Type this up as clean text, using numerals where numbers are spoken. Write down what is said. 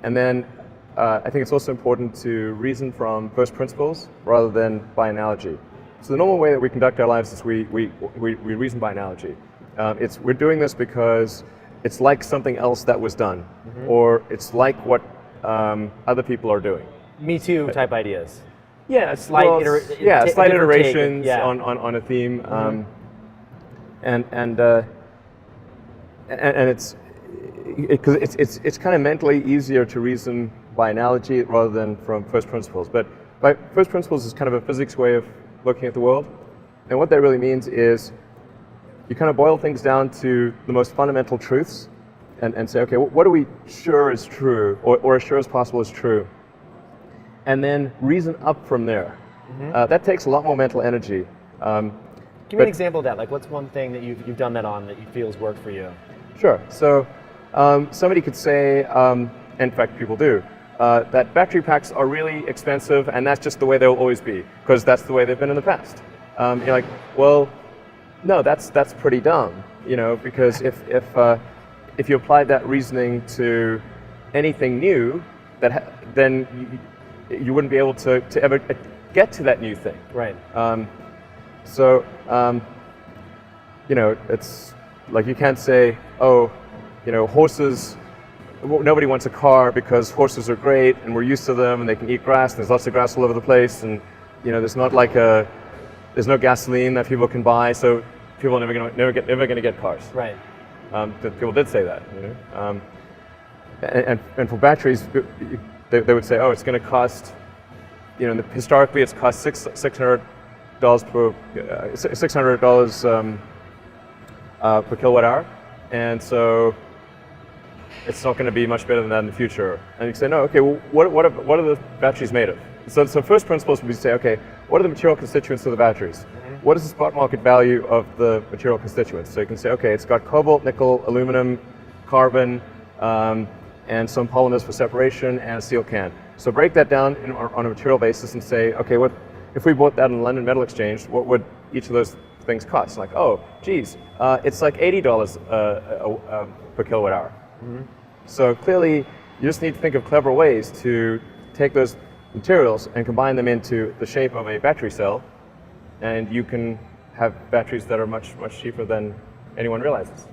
And then I think it's also important to reason from first principles rather than by analogy. So the normal way that we conduct our lives is we reason by analogy. We're doing this because it's like something else that was done, or it's like what other people are doing. Me too type ideas. Yeah, slight iterations on a theme, and it's because it's kind of mentally easier to reason by analogy rather than from first principles. But by first principles is kind of a physics way of looking at the world, and what that really means is you kind of boil things down to the most fundamental truths, and say, okay, what are we sure is true, or as sure as possible is true, and then reason up from there. That takes a lot more mental energy. Give me an example of that. Like, what's one thing that you've done that on that you feel has worked for you? Sure. So somebody could say, in fact people do, that battery packs are really expensive and that's just the way they'll always be, because that's the way they've been in the past. You're like, well, no, that's pretty dumb, because if you applied that reasoning to anything new, then you wouldn't be able to ever get to that new thing. Right. It's like you can't say, horses, nobody wants a car because horses are great and we're used to them and they can eat grass and there's lots of grass all over the place, and there's no gasoline that people can buy, so people are never going to get cars. Right. People did say that. And for batteries, they would say, it's going to cost, historically it's cost $600 per kilowatt hour, and so it's not going to be much better than that in the future. And you say, no, okay, well, what are the batteries made of? So first principles would be to say, okay, what are the material constituents of the batteries? What is the spot market value of the material constituents? So you can say, okay, it's got cobalt, nickel, aluminum, carbon, and some polymers for separation, and a steel can. So break that down on a material basis and say, okay, if we bought that in the London Metal Exchange, what would each of those things cost? Like, it's like $80 per kilowatt hour. So clearly, you just need to think of clever ways to take those materials and combine them into the shape of a battery cell, and you can have batteries that are much, much cheaper than anyone realizes.